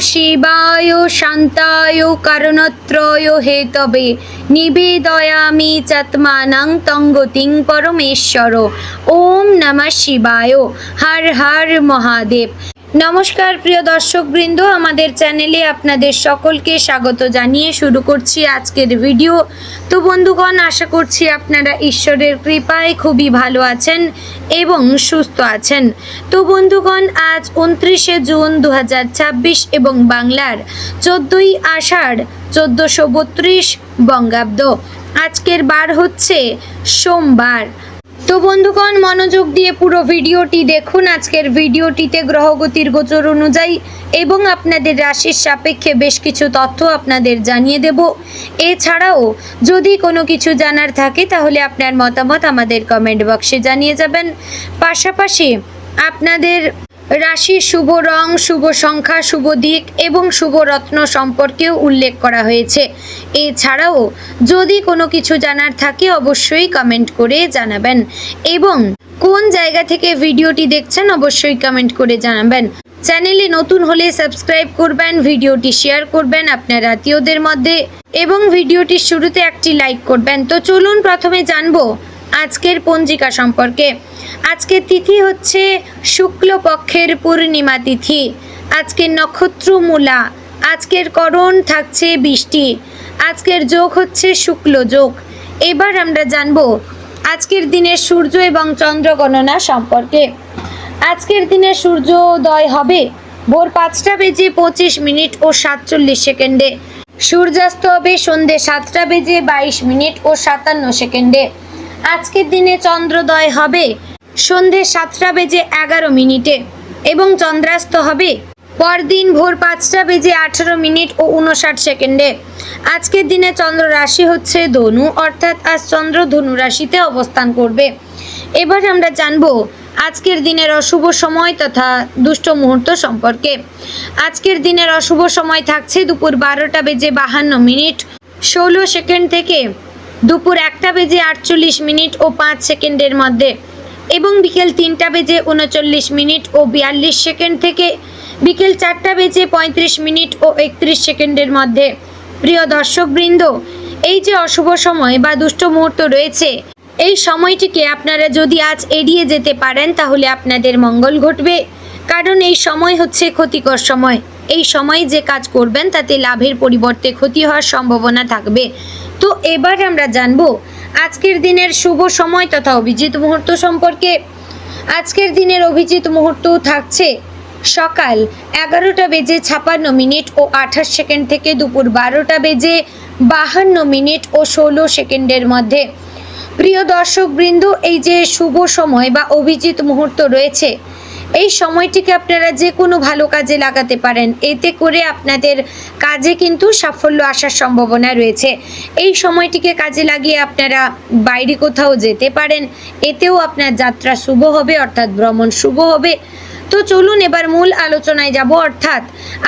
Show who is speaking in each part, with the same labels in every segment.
Speaker 1: শিবায় শান্তায় কারণত্রয় হেতবে নিবেদয়ামি চাত্মানাং তঙ্গতিং পরমেশ্বর। ওম নমঃ শিবায়। হর হর মহাদেব। নমস্কার প্রিয় দর্শকবৃন্দ, আমাদের চ্যানেলে আপনাদের সকলকে স্বাগত জানিয়ে শুরু করছি আজকের ভিডিও। তো বন্ধুগণ, আশা করছি আপনারা ঈশ্বরের কৃপায় খুবই ভালো আছেন এবং সুস্থ আছেন। তো বন্ধুগণ, আজ 29শে জুন 2026 এবং বাংলার 14ই আষাঢ় 1432 বঙ্গাব্দ। আজকের বার হচ্ছে সোমবার। তো বন্ধুগণ, মনোযোগ দিয়ে পুরো ভিডিওটি দেখুন। আজকের ভিডিওটিতে গ্রহগতির গোচর অনুযায়ী এবং আপনাদের রাশির সাপেক্ষে বেশ কিছু তথ্য আপনাদের জানিয়ে দেব। এছাড়াও যদি কোনো কিছু জানার থাকে তাহলে আপনার মতামত আমাদের কমেন্ট বক্সে জানিয়ে যাবেন। পাশাপাশি আপনাদের রাশির শুভ রং, শুভ সংখ্যা, শুভ দিক এবং শুভ রত্ন সম্পর্কেও উল্লেখ করা হয়েছে। এছাড়াও যদি কোনো কিছু জানার থাকে অবশ্যই কমেন্ট করে জানাবেন এবং কোন জায়গা থেকে ভিডিওটি দেখছেন অবশ্যই কমেন্ট করে জানাবেন। চ্যানেলে নতুন হলে সাবস্ক্রাইব করবেন, ভিডিওটি শেয়ার করবেন আপনার আত্মীয়দের মধ্যে এবং ভিডিওটির শুরুতে একটি লাইক করবেন। তো চলুন প্রথমে জানবো আজকের পঞ্জিকা সম্পর্কে। আজকের তিথি হচ্ছে শুক্লপক্ষের পূর্ণিমা তিথি। আজকের নক্ষত্র মূলা। আজকের করণ থাকছে বৃষ্টি। আজকের যোগ হচ্ছে শুক্ল যোগ। এবার আমরা জানবো আজকের দিনের সূর্য এবং চন্দ্র গণনা সম্পর্কে। আজকের দিনে সূর্যোদয় হবে ভোর 5টা বেজে 25 মিনিট ও 47 সেকেন্ডে। সূর্যাস্ত হবে সন্ধ্যে 7টা বেজে 22 মিনিট ও 57 সেকেন্ডে। আজকের দিনে চন্দ্রোদয় হবে সন্ধ্যে 7টা বেজে 11 মিনিটে এবং চন্দ্রাস্ত হবে পরদিন ভোর 5টা বেজে 18 মিনিট ও 59 সেকেন্ডে। আজকের দিনে চন্দ্র রাশি হচ্ছে ধনু, অর্থাৎ আজ চন্দ্র ধনু রাশিতে অবস্থান করবে। এবার আমরা জানবো আজকের দিনের অশুভ সময় তথা দুষ্ট মুহূর্ত সম্পর্কে। আজকের দিনের অশুভ সময় থাকছে দুপুর 12টা বেজে 52 মিনিট 16 সেকেন্ড থেকে দুপুর 1টা বেজে 48 মিনিট ও 5 সেকেন্ডের মধ্যে এবং বিকেল 3টা বেজে 39 মিনিট ও 42 সেকেন্ড থেকে বিকেল 4টা বেজে 35 মিনিট ও 31 সেকেন্ডের মধ্যে। প্রিয় দর্শকবৃন্দ, এই যে অশুভ সময় বা দুষ্ট মুহূর্ত রয়েছে, এই সময়টিকে আপনারা যদি আজ এড়িয়ে যেতে পারেন তাহলে আপনাদের মঙ্গল ঘটবে। কারণ এই সময় হচ্ছে ক্ষতিকর সময়। এই সময় যে কাজ করবেন তাতে লাভের পরিবর্তে ক্ষতি হওয়ার সম্ভাবনা থাকবে। তো এবার আমরা জানবো আজকের দিনের শুভ সময় তথা অভিজিৎ মুহূর্ত সম্পর্কে। আজকের দিনের অভিজিৎ মুহূর্ত থাকছে সকাল 11টা বেজে 56 মিনিট ও 28 সেকেন্ড থেকে দুপুর 12টা বেজে 52 মিনিট ও 16 সেকেন্ডের মধ্যে। প্রিয় দর্শকবৃন্দ, এই যে শুভ সময় বা অভিজিৎ মুহূর্ত রয়েছে, এই সময়টিকে আপনারা যে কোনো ভালো কাজে লাগাতে পারেন। এতে করে আপনাদের কাজে কিন্তু সাফল্য আসার সম্ভাবনা রয়েছে। এই সময়টিকে কাজে লাগিয়ে আপনারা বাইরে কোথাও যেতে পারেন। এতেও আপনার যাত্রা শুভ হবে, অর্থাৎ ভ্রমণ শুভ হবে। তো চলুন এবার মূল আলোচনায় যাব, অর্থাৎ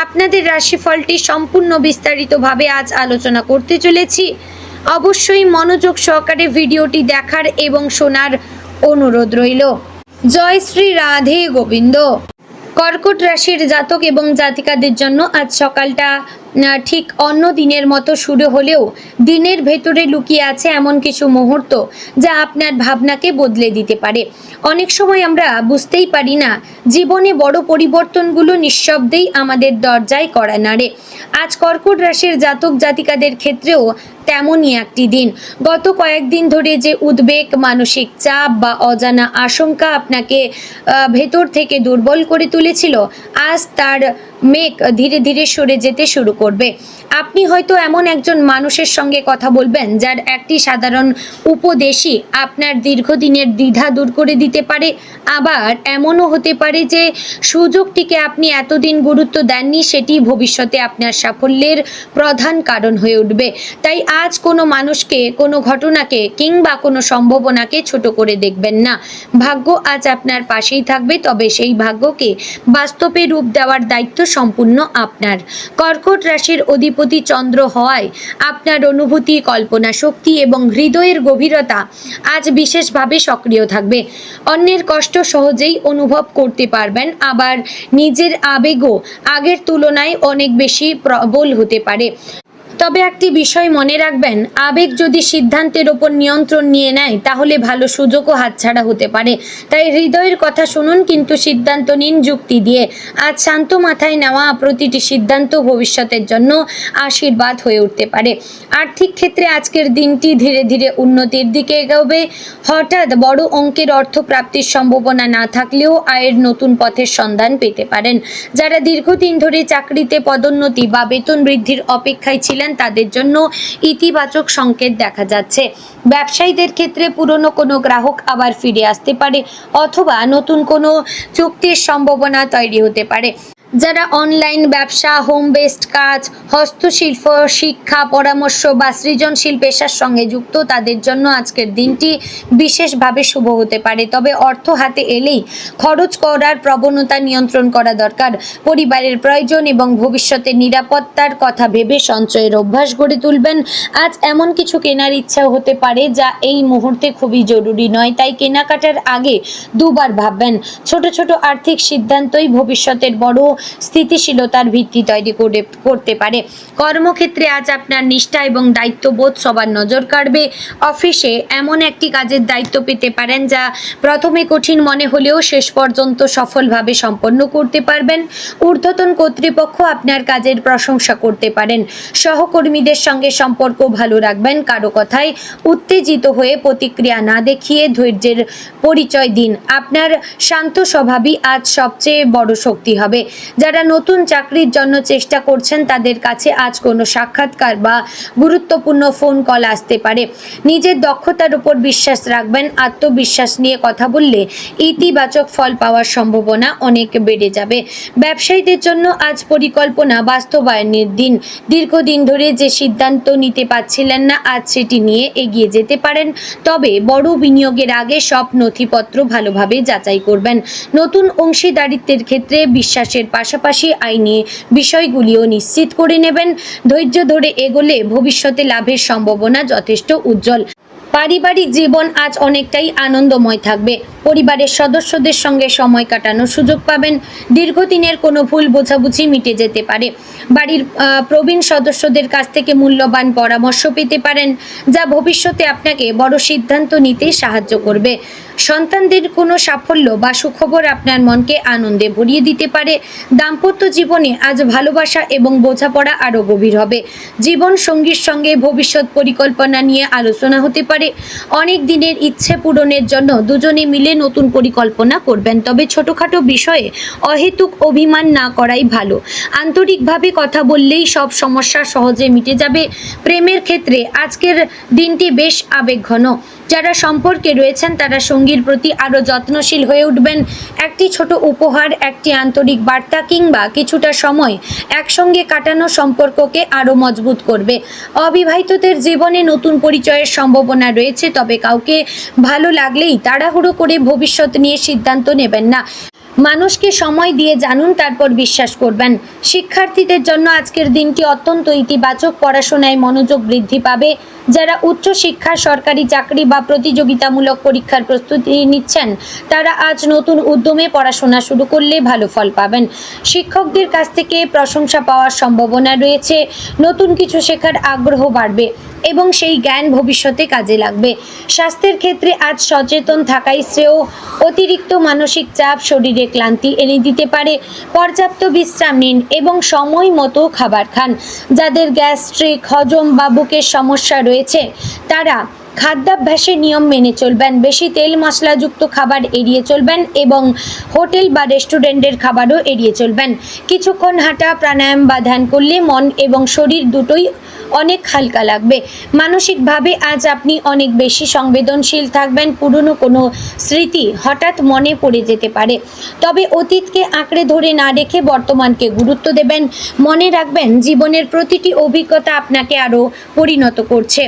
Speaker 1: আপনাদের রাশিফলটি সম্পূর্ণ বিস্তারিতভাবে আজ আলোচনা করতে চলেছি। অবশ্যই মনোযোগ সহকারে ভিডিওটি দেখার এবং শোনার অনুরোধ রইল। জয় শ্রী রাধে গোবিন্দ। কর্কট রাশির জাতক এবং জাতিকাদের জন্য আজ সকালটা ঠিক অন্য দিনের মতো শুরু হলেও দিনের ভেতরে লুকিয়ে আছে এমন কিছু মুহূর্ত যা আপনার ভাবনাকে বদলে দিতে পারে। অনেক সময় আমরা বুঝতেই পারি না, জীবনে বড় পরিবর্তনগুলো নিঃশব্দেই আমাদের দরজায় কড়া নাড়ে। আজ কর্কট রাশির জাতক জাতিকাদের ক্ষেত্রেও তেমনই একটি দিন। গত কয়েকদিন ধরে যে উদ্বেগ, মানসিক চাপ বা অজানা আশঙ্কা আপনাকে ভেতর থেকে দুর্বল করে তুলেছিল, আজ তার মেঘ ধীরে ধীরে সরে যেতে শুরু করবে। আপনি হয়তো এমন একজন মানুষের সঙ্গে কথা বলবেন যার একটি সাধারণ উপদেশই আপনার দীর্ঘদিনের দ্বিধা দূর করে দিতে পারে। আবার এমনও হতে পারে যে সুযোগটিকে আপনি এতদিন গুরুত্ব দেননি, সেটি ভবিষ্যতে আপনার সাফল্যের প্রধান কারণ হয়ে উঠবে। তাই আজ কোনো মানুষকে, কোনো ঘটনাকে কিংবা কোনো সম্ভাবনাকে ছোট করে দেখবেন না। ভাগ্য আজ আপনার পাশেই থাকবে, তবে সেই ভাগ্যকে বাস্তবে রূপ দেওয়ার দায়িত্ব সম্পূর্ণ আপনার। কর্কট রাশির অধিপতি চন্দ্র হওয়ায় আপনার অনুভূতি, কল্পনা শক্তি এবং হৃদয়ের গভীরতা আজ বিশেষভাবে সক্রিয় থাকবে। অন্যের কষ্ট সহজেই অনুভব করতে পারবেন, আবার নিজের আবেগও আগের তুলনায় অনেক বেশি প্রবল হতে পারে। তবে একটি বিষয় মনে রাখবেন, আবেগ যদি সিদ্ধান্তের ওপর নিয়ন্ত্রণ নিয়ে নেয় তাহলে ভালো সুযোগও হাতছাড়া হতে পারে। তাই হৃদয়ের কথা শুনুন, কিন্তু সিদ্ধান্ত নিন যুক্তি দিয়ে। আজ শান্ত মাথায় নেওয়া প্রতিটি সিদ্ধান্ত ভবিষ্যতের জন্য আশীর্বাদ হয়ে উঠতে পারে। আর্থিক ক্ষেত্রে আজকের দিনটি ধীরে ধীরে উন্নতির দিকে এগোবে। হঠাৎ বড় অঙ্কের অর্থ প্রাপ্তির সম্ভাবনা না থাকলেও আয়ের নতুন পথের সন্ধান পেতে পারেন। যারা দীর্ঘদিন ধরে চাকরিতে পদোন্নতি বা বেতন বৃদ্ধির অপেক্ষায় ছিলেন তাদের জন্য ইতিবাচক সংকেত দেখা যাচ্ছে। ব্যবসায়ীদের ক্ষেত্রে পুরনো কোনো গ্রাহক আবার ফিরে আসতে পারে, অথবা নতুন কোনো চুক্তির সম্ভাবনা তৈরি হতে পারে। যারা অনলাইন ব্যবসা, হোম বেসড কাজ, হস্তশিল্প, শিক্ষা, পরামর্শ বা সৃজনশীল পেশার সঙ্গে যুক্ত তাদের জন্য আজকের দিনটি বিশেষভাবে শুভ হতে পারে। তবে অর্থ হাতে এলেই খরচ করার প্রবণতা নিয়ন্ত্রণ করা দরকার। পরিবারের প্রয়োজন এবং ভবিষ্যতের নিরাপত্তার কথা ভেবে সঞ্চয়ের অভ্যাস গড়ে তুলবেন। আজ এমন কিছু কেনার ইচ্ছাও হতে পারে যা এই মুহূর্তে খুবই জরুরি নয়, তাই কেনাকাটার আগে দুবার ভাববেন। ছোট ছোট আর্থিক সিদ্ধান্তই ভবিষ্যতের বড় স্থিতিশীলতার ভিত্তি তৈরি করতে পারে। কর্মক্ষেত্রে আজ আপনার নিষ্ঠা এবং দায়িত্ববোধ সবার নজর কাড়বে। অফিসে এমন একটি কাজের দায়িত্ব পেতে পারেন যা প্রথমে কঠিন মনে হলেও শেষ পর্যন্ত সফলভাবে সম্পন্ন করতে পারবেন। ঊর্ধ্বতন কর্তৃপক্ষ আপনার কাজের প্রশংসা করতে পারেন। সহকর্মীদের সঙ্গে সম্পর্ক ভালো রাখবেন। কারো কথায় উত্তেজিত হয়ে প্রতিক্রিয়া না দেখিয়ে ধৈর্যের পরিচয় দিন। আপনার শান্ত স্বভাবই আজ সবচেয়ে বড় শক্তি হবে। যারা নতুন চাকরির জন্য চেষ্টা করছেন তাদের কাছে আজ কোনো সাক্ষাৎকার বা গুরুত্বপূর্ণ ফোন কল আসতে পারে। নিজের দক্ষতার উপর বিশ্বাস রাখবেন। আত্মবিশ্বাস নিয়ে কথা বললে ইতিবাচক ফল পাওয়ার সম্ভাবনা অনেক বেড়ে যাবে। ব্যবসায়ীদের জন্য আজ পরিকল্পনা বাস্তবায়নের দিন। দীর্ঘদিন ধরে যে সিদ্ধান্ত নিতে পারছিলেন না, আজ সেটি নিয়ে এগিয়ে যেতে পারেন। তবে বড় বিনিয়োগের আগে সব নথিপত্র ভালোভাবে যাচাই করবেন। নতুন অংশীদারিত্বের ক্ষেত্রে বিশ্বাসের পাশাপাশি আইনি বিষয়গুলিও নিশ্চিত করে নেবেন। ধৈর্য ধরে এগোলে ভবিষ্যতে লাভের সম্ভাবনা যথেষ্ট উজ্জ্বল। পারিবারিক জীবন আজ অনেকটাই আনন্দময় থাকবে। পরিবারের সদস্যদের সঙ্গে সময় কাটানোর সুযোগ পাবেন। দীর্ঘদিনের কোনো ভুল বোঝাবুঝি মিটে যেতে পারে। বাড়ির প্রবীণ সদস্যদের কাছ থেকে মূল্যবান পরামর্শ পেতে পারেন, যা ভবিষ্যতে আপনাকে বড় সিদ্ধান্ত নিতে সাহায্য করবে। সন্তানদের কোনো সাফল্য বা সুখবর আপনার মনকে আনন্দে ভরিয়ে দিতে পারে। দাম্পত্য জীবনে আজ ভালোবাসা এবং বোঝাপড়া আরও গভীর হবে। জীবন সঙ্গীর সঙ্গে ভবিষ্যৎ পরিকল্পনা নিয়ে আলোচনা হতে পারে। অনেক দিনের ইচ্ছে পূরণের জন্য দুজনে মিলে নতুন পরিকল্পনা করবেন। তবে ছোটখাটো বিষয়ে অহেতুক অভিমান না করাই ভালো। আন্তরিকভাবে কথা বললেই সব সমস্যা সহজে মিটে যাবে। প্রেমের ক্ষেত্রে আজকের দিনটি বেশ আবেগঘন। যারা সম্পর্কে রয়েছেন তারা সঙ্গীর প্রতি আরও যত্নশীল হয়ে উঠবেন। একটি ছোট উপহার, একটি আন্তরিক বার্তা কিংবা কিছুটা সময় একসঙ্গে কাটানো সম্পর্ককে আরও মজবুত করবে। অবিবাহিতদের জীবনে নতুন পরিচয়ের সম্ভাবনা রয়েছে, তবে কাউকে ভালো লাগলেই তাড়াহুড়ো করে ভবিষ্যৎ নিয়ে সিদ্ধান্ত নেবেন না। মানুষকে সময় দিয়ে জানুন, তারপর বিশ্বাস করবেন। শিক্ষার্থীদের জন্য আজকের দিনটি অত্যন্ত ইতিবাচক। পড়াশোনায় মনোযোগ বৃদ্ধি পাবে। যারা উচ্চশিক্ষা, সরকারি চাকরি বা প্রতিযোগিতামূলক পরীক্ষার প্রস্তুতি নিচ্ছেন তারা আজ নতুন উদ্যমে পড়াশোনা শুরু করলে ভালো ফল পাবেন। শিক্ষকদের কাছ থেকে প্রশংসা পাওয়ার সম্ভাবনা রয়েছে। নতুন কিছু শেখার আগ্রহ বাড়বে এবং সেই জ্ঞান ভবিষ্যতে কাজে লাগবে। স্বাস্থ্যের ক্ষেত্রে আজ সচেতন থাকাই শ্রেয়। অতিরিক্ত মানসিক চাপ শরীরে ক্লান্তি এনে দিতে পারে। পর্যাপ্ত বিশ্রাম নিন এবং সময় মতো খাবার খান। যাদের গ্যাস্ট্রিক, হজম বা বুকের সমস্যা রয়েছে তারা খাদ্যাভ্যাসে নিয়ম মেনে চলবেন। বেশি তেল মশলাযুক্ত খাবার এড়িয়ে চলবেন এবং হোটেল বা রেস্টুরেন্টের খাবারও এড়িয়ে চলবেন। কিছুক্ষণ হাঁটা, প্রাণায়াম বা ধ্যান করলে মন এবং শরীর দুটোই অনেক হালকা লাগবে। মানসিকভাবে আজ আপনি অনেক বেশি সংবেদনশীল থাকবেন। পুরনো কোনো স্মৃতি হঠাৎ মনে পড়ে যেতে পারে, তবে অতীতকে আঁকড়ে ধরে না রেখে বর্তমানকে গুরুত্ব দেবেন। মনে রাখবেন, জীবনের প্রতিটি অভিজ্ঞতা আপনাকে আরও পরিণত করছে।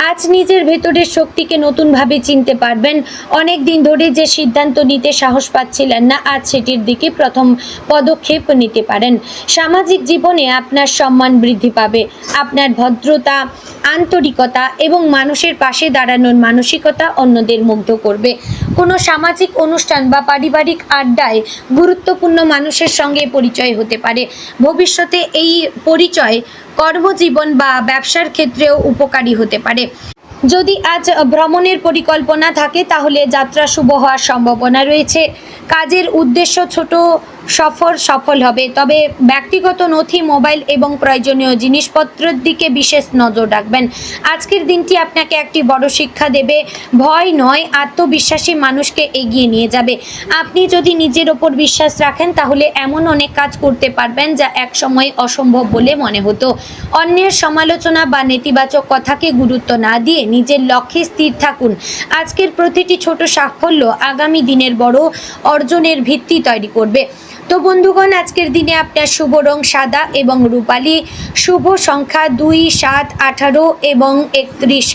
Speaker 1: আজ নিজের ভেতরের শক্তিকে নতুনভাবে চিনতে পারবেন। অনেক দিন ধরে যে সিদ্ধান্ত নিতে সাহস পাচ্ছিলেন না, আজ সেটির দিকে প্রথম পদক্ষেপ নিতে পারেন। সামাজিক জীবনে আপনার সম্মান বৃদ্ধি পাবে। আপনার ভদ্রতা, আন্তরিকতা এবং মানুষের পাশে দাঁড়ানোর মানসিকতা অন্যদের মুগ্ধ করবে। কোনো সামাজিক অনুষ্ঠান বা পারিবারিক আড্ডায় গুরুত্বপূর্ণ মানুষের সঙ্গে পরিচয় হতে পারে। ভবিষ্যতে এই পরিচয় কর্মজীবন বা ব্যবসার ক্ষেত্রেও উপকারী হতে পারে। যদি আজ ভ্রমণের পরিকল্পনা থাকে তাহলে যাত্রা শুভ হওয়ার সম্ভাবনা রয়েছে। কাজের উদ্দেশ্য ছোট সফল হবে, তবে ব্যক্তিগত নথি, মোবাইল এবং প্রয়োজনীয় জিনিসপত্রের দিকে বিশেষ নজর রাখবেন। আজকের দিনটি আপনাকে একটি বড় শিক্ষা দেবে। ভয় নয়, আত্মবিশ্বাসী মানুষকে এগিয়ে নিয়ে যাবে। আপনি যদি নিজের ওপর বিশ্বাস রাখেন তাহলে এমন অনেক কাজ করতে পারবেন যা একসময় অসম্ভব বলে মনে হতো। অন্যের সমালোচনা বা নেতিবাচক কথাকে গুরুত্ব না দিয়ে নিজের লক্ষ্যে স্থির থাকুন। আজকের প্রতিটি ছোট সাফল্য আগামী দিনের বড় অর্জনের ভিত্তি তৈরি করবে। তো বন্ধুগণ, আজকের দিনে আপনার শুভ রং সাদা এবং রূপালী, শুভ সংখ্যা 2, 7, 18 এবং 31,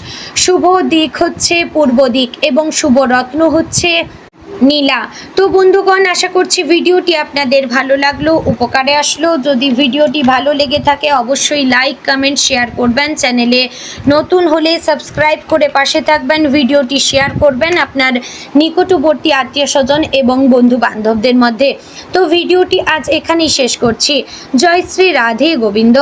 Speaker 1: শুভ দিক হচ্ছে পূর্ব দিক এবং শুভ রত্ন হচ্ছে নীলা। তো বন্ধুগণ, আশা করছি ভিডিওটি আপনাদের ভালো লাগলো, উপকারে আসলো। যদি ভিডিওটি ভালো লেগে থাকে অবশ্যই লাইক, কমেন্ট, শেয়ার করবেন। চ্যানেলে নতুন হলে সাবস্ক্রাইব করে পাশে থাকবেন। ভিডিওটি শেয়ার করবেন আপনার নিকটবর্তী আত্মীয় স্বজন এবং বন্ধু বান্ধবদের মধ্যে। তো ভিডিওটি আজ এখানেই শেষ করছি। জয় শ্রী রাধে গোবিন্দ।